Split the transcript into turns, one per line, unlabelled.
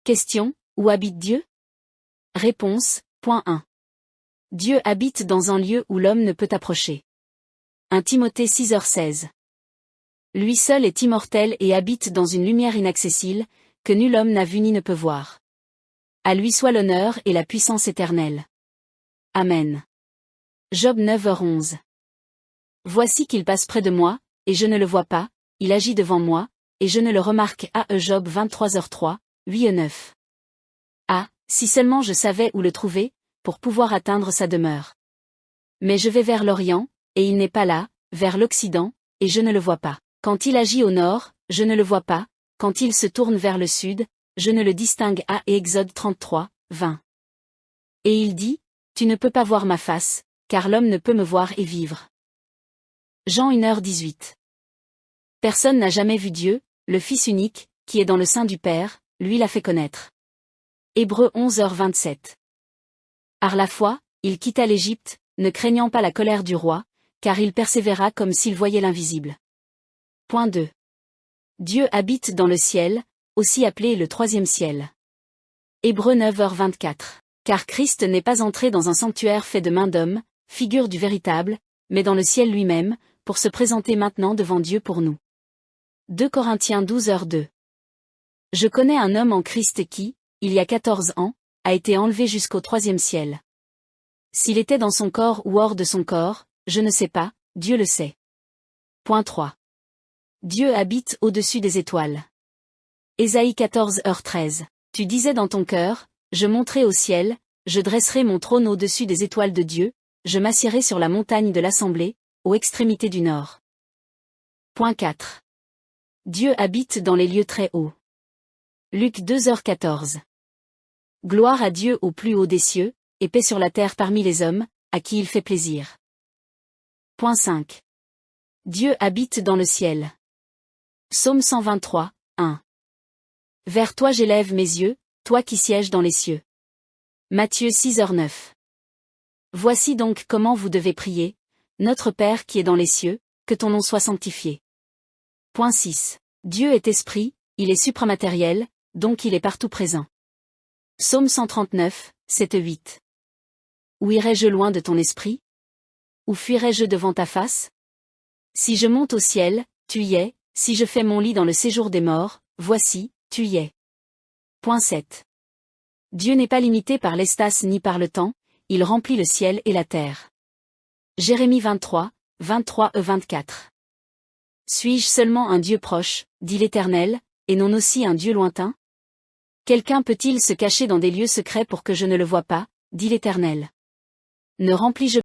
Question, où habite Dieu? Réponse, point 1. Dieu habite dans un lieu où l'homme ne peut approcher. 1 Timothée 6h16. Lui seul est immortel et habite dans une lumière inaccessible, que nul homme n'a vu ni ne peut voir. À lui soit l'honneur et la puissance éternelle. Amen. Job 9h11. Voici qu'il passe près de moi, et je ne le vois pas, il agit devant moi, et je ne le remarque. Job 23h3, 8-9. Ah, si seulement je savais où le trouver, pour pouvoir atteindre sa demeure. Mais je vais vers l'Orient, et il n'est pas là, vers l'Occident, et je ne le vois pas. Quand il agit au nord, je ne le vois pas, quand il se tourne vers le sud, je ne le distingue. Et Exode 33, 20. Et il dit, tu ne peux pas voir ma face, car l'homme ne peut me voir et vivre. Jean 1h18. Personne n'a jamais vu Dieu, le Fils unique, qui est dans le sein du Père, lui l'a fait connaître. Hébreux 11h27. Par la foi, il quitta l'Égypte, ne craignant pas la colère du roi, car il persévéra comme s'il voyait l'invisible. Point 2. Dieu habite dans le ciel, aussi appelé le troisième ciel. Hébreux 9h24. Car Christ n'est pas entré dans un sanctuaire fait de main d'homme, figure du véritable, mais dans le ciel lui-même, pour se présenter maintenant devant Dieu pour nous. 2 Corinthiens 12h2. Je connais un homme en Christ qui, il y a 14 ans, a été enlevé jusqu'au troisième ciel. S'il était dans son corps ou hors de son corps, je ne sais pas, Dieu le sait. Point 3. Dieu habite au-dessus des étoiles. Ésaïe 14h13. Tu disais dans ton cœur, je monterai au ciel, je dresserai mon trône au-dessus des étoiles de Dieu, je m'assiérai sur la montagne de l'assemblée, aux extrémités du nord. Point 4. Dieu habite dans les lieux très hauts. Luc 2h14. Gloire à Dieu au plus haut des cieux, et paix sur la terre parmi les hommes, à qui il fait plaisir. Point 5. Dieu habite dans le ciel. Psaume 123, 1. Vers toi j'élève mes yeux, toi qui sièges dans les cieux. Matthieu 6h9. Voici donc comment vous devez prier, notre Père qui est dans les cieux, que ton nom soit sanctifié. Point 6. Dieu est esprit, il est supramatériel, donc il est partout présent. Psaume 139, 7-8. Où irai-je loin de ton esprit? Où fuirai-je devant ta face? Si je monte au ciel, tu y es, si je fais mon lit dans le séjour des morts, voici, tu y es. Point 7. Dieu n'est pas limité par l'espace ni par le temps, il remplit le ciel et la terre. Jérémie 23, 23-24. Suis-je seulement un Dieu proche, dit l'Éternel, et non aussi un Dieu lointain? Quelqu'un peut-il se cacher dans des lieux secrets pour que je ne le voie pas, dit l'Éternel? Ne remplis-je